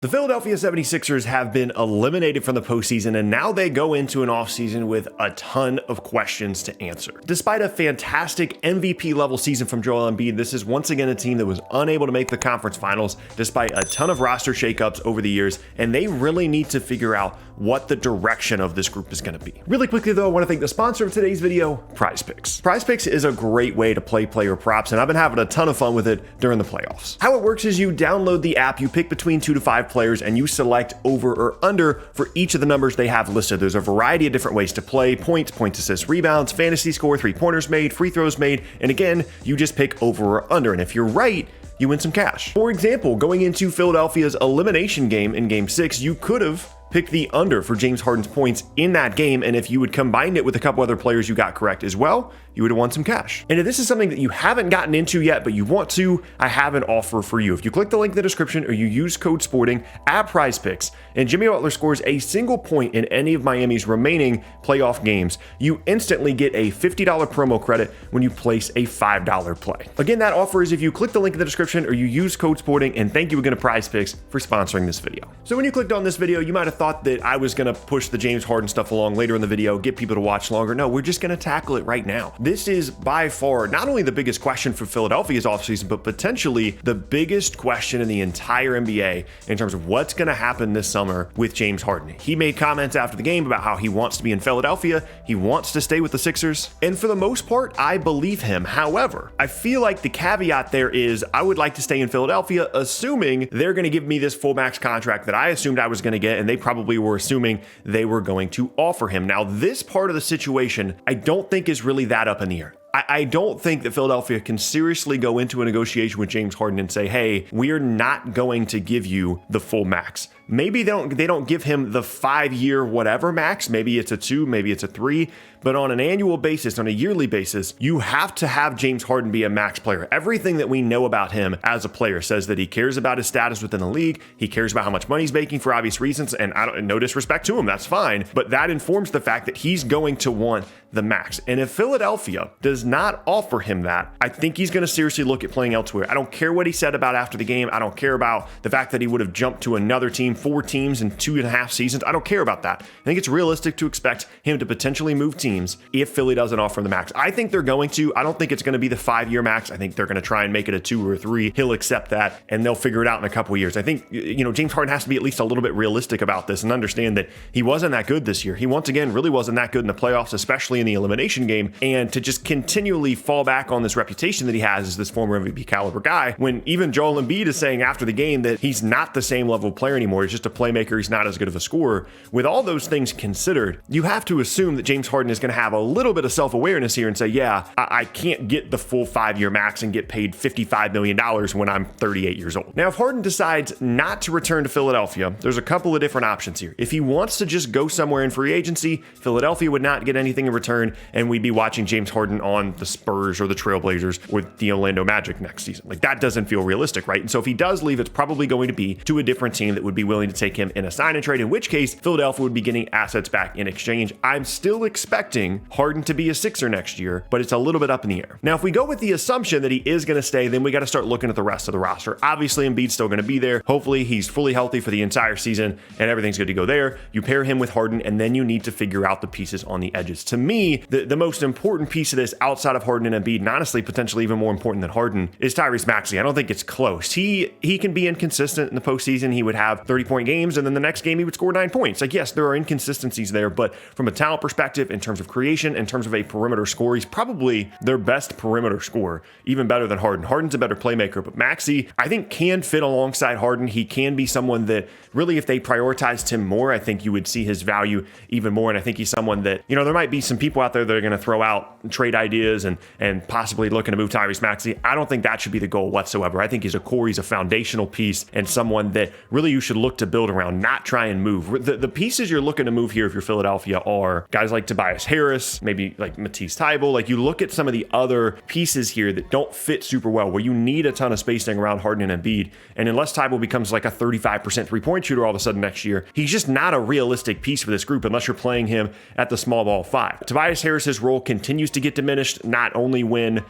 The Philadelphia 76ers have been eliminated from the postseason, and now they go into an offseason with a ton of questions to answer. Despite a fantastic MVP-level season from Joel Embiid, this is once again a team that was unable to make the conference finals despite a ton of roster shakeups over the years, and they really need to figure out what the direction of this group is going to be. Really quickly though, I want to thank the sponsor of today's video, Prize Picks. Prize Picks is a great way to play player props, and I've been having a ton of fun with it during the playoffs. How it works is you download the app, you pick between 2 to 5 players, and you select over or under for each of the numbers they have listed. There's a variety of different ways to play: points, assists, rebounds, fantasy score, 3-pointers made, free throws made, and again, you just pick over or under, and if you're right, you win some cash. For example, going into Philadelphia's elimination game in Game 6, you could have pick the under for James Harden's points in that game, and if you would combine it with a couple other players you got correct as well, you would have won some cash. And if this is something that you haven't gotten into yet, but you want to, I have an offer for you. If you click the link in the description or you use code SPORTING at Prize Picks, and Jimmy Butler scores a single point in any of Miami's remaining playoff games, you instantly get a $50 promo credit when you place a $5 play. Again, that offer is if you click the link in the description or you use code SPORTING, and thank you again to Prize Picks for sponsoring this video. So when you clicked on this video, you might have thought that I was going to push the James Harden stuff along later in the video, get people to watch longer. No, we're just going to tackle it right now. This is by far not only the biggest question for Philadelphia's offseason, but potentially the biggest question in the entire NBA in terms of what's going to happen this summer with James Harden. He made comments after the game about how he wants to be in Philadelphia. He wants to stay with the Sixers. And for the most part, I believe him. However, I feel like the caveat there is I would like to stay in Philadelphia, assuming they're going to give me this full max contract that I assumed I was going to get, and they probably were assuming they were going to offer him. Now, this part of the situation, I don't think is really that up in the air. I don't think that Philadelphia can seriously go into a negotiation with James Harden and say, hey, we're not going to give you the full max. Maybe they don't give him the 5-year whatever max. Maybe it's a 2, maybe it's a 3. But on an annual basis, on a yearly basis, you have to have James Harden be a max player. Everything that we know about him as a player says that he cares about his status within the league. He cares about how much money he's making for obvious reasons. And no disrespect to him, that's fine. But that informs the fact that he's going to want the max. And if Philadelphia does not offer him that, I think he's going to seriously look at playing elsewhere. I don't care what he said about after the game. I don't care about the fact that he would have jumped to another team, 4 teams in 2.5 seasons. I don't care about that. I think it's realistic to expect him to potentially move teams if Philly doesn't offer him the max. I think they're going to. I don't think it's going to be the 5-year max. I think they're going to try and make it a 2 or a 3. He'll accept that and they'll figure it out in a couple of years. I think, James Harden has to be at least a little bit realistic about this and understand that he wasn't that good this year. He once again really wasn't that good in the playoffs, especially in the elimination game. And to just continually fall back on this reputation that he has as this former MVP caliber guy, when even Joel Embiid is saying after the game that he's not the same level of player anymore. He's just a playmaker. He's not as good of a scorer. With all those things considered, you have to assume that James Harden is going to have a little bit of self-awareness here and say, yeah, I can't get the full 5-year max and get paid $55 million when I'm 38 years old. Now, if Harden decides not to return to Philadelphia, there's a couple of different options here. If he wants to just go somewhere in free agency, Philadelphia would not get anything in return, and we'd be watching James Harden on the Spurs or the Trailblazers or the Orlando Magic next season. Like, that doesn't feel realistic, right? And so if he does leave, it's probably going to be to a different team that would be willing to take him in a sign and trade, in which case Philadelphia would be getting assets back in exchange. I'm still expecting Harden to be a Sixer next year, but it's a little bit up in the air. Now, if we go with the assumption that he is going to stay, then we got to start looking at the rest of the roster. Obviously, Embiid's still going to be there. Hopefully, he's fully healthy for the entire season and everything's good to go there. You pair him with Harden, and then you need to figure out the pieces on the edges. To me, the most important piece of this outside of Harden and Embiid, and honestly, potentially even more important than Harden, is Tyrese Maxey. I don't think it's close. He can be inconsistent in the postseason. He would have 30-point games, and then the next game he would score 9 points. Like, yes, there are inconsistencies there, but from a talent perspective, in terms of creation, in terms of a perimeter score, he's probably their best perimeter scorer, even better than Harden. Harden's a better playmaker, but Maxey, I think, can fit alongside Harden. He can be someone that really, if they prioritized him more, I think you would see his value even more. And I think he's someone that, there might be some people out there that are going to throw out trade ideas and possibly looking to move Tyrese Maxey. I don't think that should be the goal whatsoever. I think he's a core, he's a foundational piece, and someone that really you should look to build around, not try and move. The pieces you're looking to move here if you're Philadelphia are guys like Tobias Harris, maybe like Matisse Thybulle. Like, you look at some of the other pieces here that don't fit super well, where you need a ton of spacing around Harden and Embiid. And unless Thybulle becomes like a 35% three-point shooter all of a sudden next year, he's just not a realistic piece for this group unless you're playing him at the small ball 5. Tobias Tobias Harris's role continues to get diminished, not only when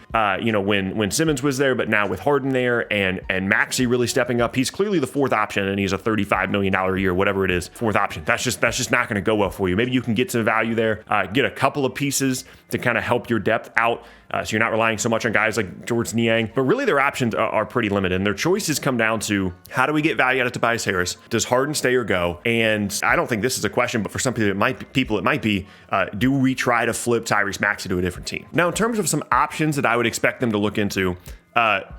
Simmons was there, but now with Harden there and Maxey really stepping up. He's clearly the fourth option, and he's a $35 million a year, whatever it is, fourth option. That's just not going to go well for you. Maybe you can get some value there, get a couple of pieces to kind of help your depth out. So you're not relying so much on guys like George Niang, but really their options are pretty limited. And their choices come down to, how do we get value out of Tobias Harris? Does Harden stay or go? And I don't think this is a question, but for some people it might be, do we try to flip Tyrese Maxey to a different team? Now, in terms of some options that I would expect them to look into,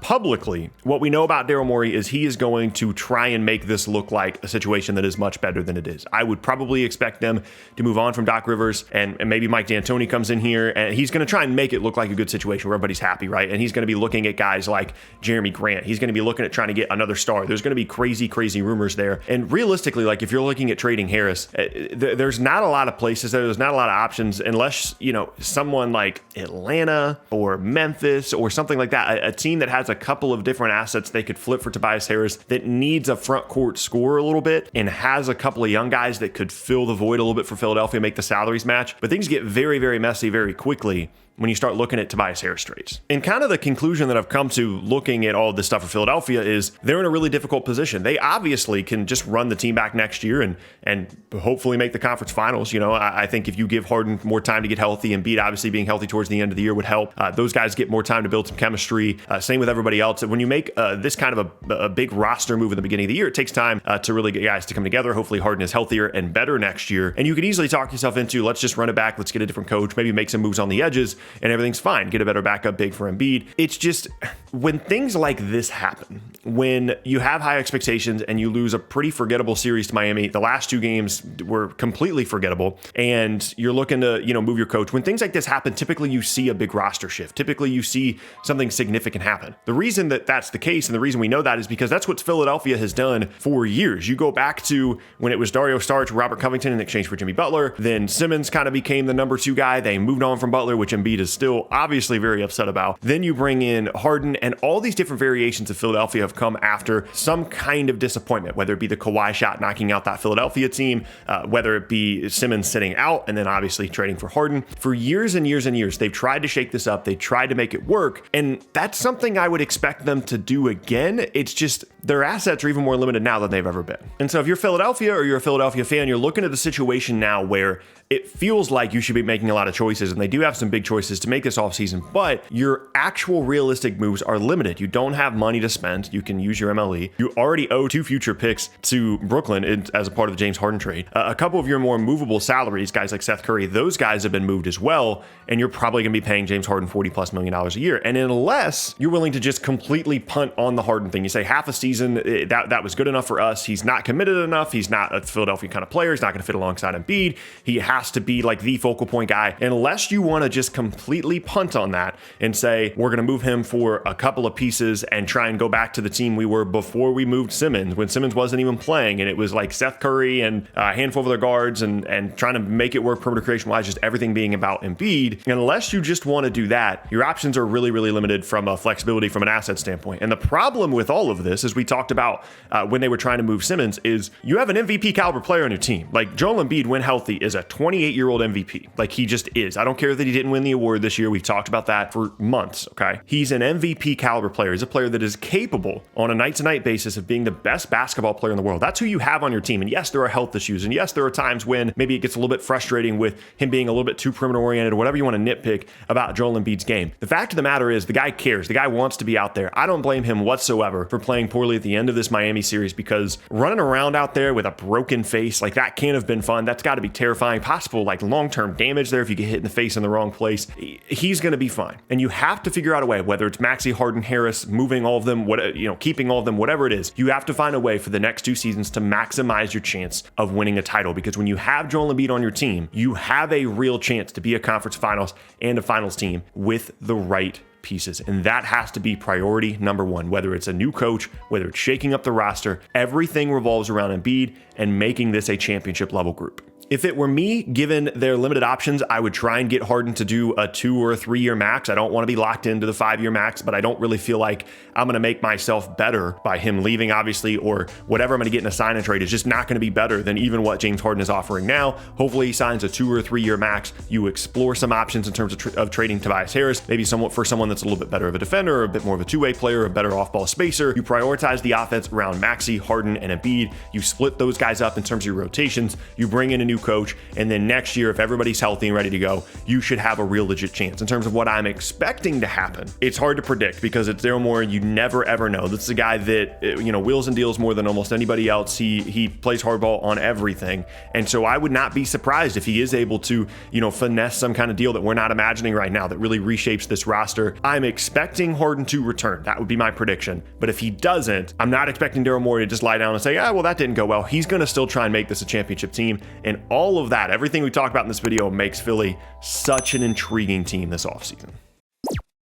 publicly, what we know about Daryl Morey is he is going to try and make this look like a situation that is much better than it is. I would probably expect them to move on from Doc Rivers, and maybe Mike D'Antoni comes in here, and he's going to try and make it look like a good situation where everybody's happy, right? And he's going to be looking at guys like Jeremy Grant. He's going to be looking at trying to get another star. There's going to be crazy rumors there. And realistically, like if you're looking at trading Harris, there's not a lot of places there's not a lot of options unless, someone like Atlanta or Memphis or something like that, a team that has a couple of different assets they could flip for Tobias Harris, that needs a front court scorer a little bit and has a couple of young guys that could fill the void a little bit for Philadelphia, make the salaries match. But things get very messy very quickly when you start looking at Tobias Harris trades. And kind of the conclusion that I've come to looking at all of this stuff for Philadelphia is they're in a really difficult position. They obviously can just run the team back next year and hopefully make the conference finals. I think if you give Harden more time to get healthy, and Embiid obviously being healthy towards the end of the year would help. Those guys get more time to build some chemistry. Same with everybody else. When you make this kind of a big roster move in the beginning of the year, it takes time to really get guys to come together. Hopefully Harden is healthier and better next year. And you can easily talk yourself into, let's just run it back. Let's get a different coach, maybe make some moves on the edges, and everything's fine. Get a better backup big for Embiid. It's just when things like this happen, when you have high expectations and you lose a pretty forgettable series to Miami, the last two games were completely forgettable, and you're looking to, move your coach. When things like this happen, typically you see a big roster shift. Typically you see something significant happen. The reason that that's the case, and the reason we know that, is because that's what Philadelphia has done for years. You go back to when it was Dario Saric, Robert Covington in exchange for Jimmy Butler. Then Simmons kind of became the number two guy. They moved on from Butler, which Embiid is still obviously very upset about. Then you bring in Harden, and all these different variations of Philadelphia have come after some kind of disappointment, whether it be the Kawhi shot knocking out that Philadelphia team, whether it be Simmons sitting out, and then obviously trading for Harden. For years and years and years, they've tried to shake this up. They tried to make it work, and that's something I would expect them to do again. It's just their assets are even more limited now than they've ever been. And so if you're Philadelphia or you're a Philadelphia fan, you're looking at the situation now where it feels like you should be making a lot of choices, and they do have some big choices to make this offseason, but your actual realistic moves are limited. You don't have money to spend. You can use your MLE. You already owe 2 future picks to Brooklyn as a part of the James Harden trade. A couple of your more movable salaries, guys like Seth Curry, those guys have been moved as well, and you're probably going to be paying James Harden $40+ million a year. And unless you're willing to just completely punt on the Harden thing, you say half a season, that was good enough for us. He's not committed enough. He's not a Philadelphia kind of player. He's not going to fit alongside Embiid. He has to be like the focal point guy. Unless you want to just completely punt on that and say, we're going to move him for a couple of pieces and try and go back to the team we were before we moved Simmons, when Simmons wasn't even playing, and it was like Seth Curry and a handful of other guards and trying to make it work perimeter creation wise, just everything being about Embiid. Unless you just want to do that, your options are really limited from a flexibility from an asset standpoint. And the problem with all of this, as we talked about when they were trying to move Simmons, is you have an MVP caliber player on your team. Like Joel Embiid, when healthy, is a 28-year-old MVP. Like he just is. I don't care that he didn't win the award this year. We've talked about that for months, okay? He's an MVP caliber player. He's a player that is capable on a night-to-night basis of being the best basketball player in the world. That's who you have on your team. And yes, there are health issues. And yes, there are times when maybe it gets a little bit frustrating with him being a little bit too perimeter-oriented or whatever you want to nitpick about Joel Embiid's game. The fact of the matter is the guy cares. The guy wants to be out there. I don't blame him whatsoever for playing poorly at the end of this Miami series, because running around out there with a broken face, like that can't have been fun. That's got to be terrifying. Possible like long-term damage there if you get hit in the face in the wrong place. He's going to be fine. And you have to figure out a way, whether it's Maxey, Harden, Harris, moving all of them, keeping all of them, whatever it is, you have to find a way for the next 2 seasons to maximize your chance of winning a title. Because when you have Joel Embiid on your team, you have a real chance to be a conference finals and a finals team with the right pieces. And that has to be priority number one, whether it's a new coach, whether it's shaking up the roster. Everything revolves around Embiid and making this a championship level group. If it were me, given their limited options, I would try and get Harden to do a 2 or 3 year max. I don't want to be locked into the 5 year max, but I don't really feel like I'm going to make myself better by him leaving, obviously, or whatever I'm going to get in a sign and trade is just not going to be better than even what James Harden is offering now. Hopefully he signs a 2 or 3 year max. You explore some options in terms of trading Tobias Harris, maybe somewhat for someone that's a little bit better of a defender, or a bit more of a two-way player, a better off-ball spacer. You prioritize the offense around Maxey, Harden, and Embiid. You split those guys up in terms of your rotations. You bring in a new coach, and then next year, if everybody's healthy and ready to go, you should have a real legit chance. In terms of what I'm expecting to happen, it's hard to predict because it's Daryl Morey. You never ever know. This is a guy that, wheels and deals more than almost anybody else. He plays hardball on everything, and so I would not be surprised if he is able to, finesse some kind of deal that we're not imagining right now that really reshapes this roster. I'm expecting Harden to return. That would be my prediction. But if he doesn't, I'm not expecting Daryl Morey to just lie down and say, well, that didn't go well. He's going to still try and make this a championship team, and all of that, everything we talked about in this video, makes Philly such an intriguing team this offseason.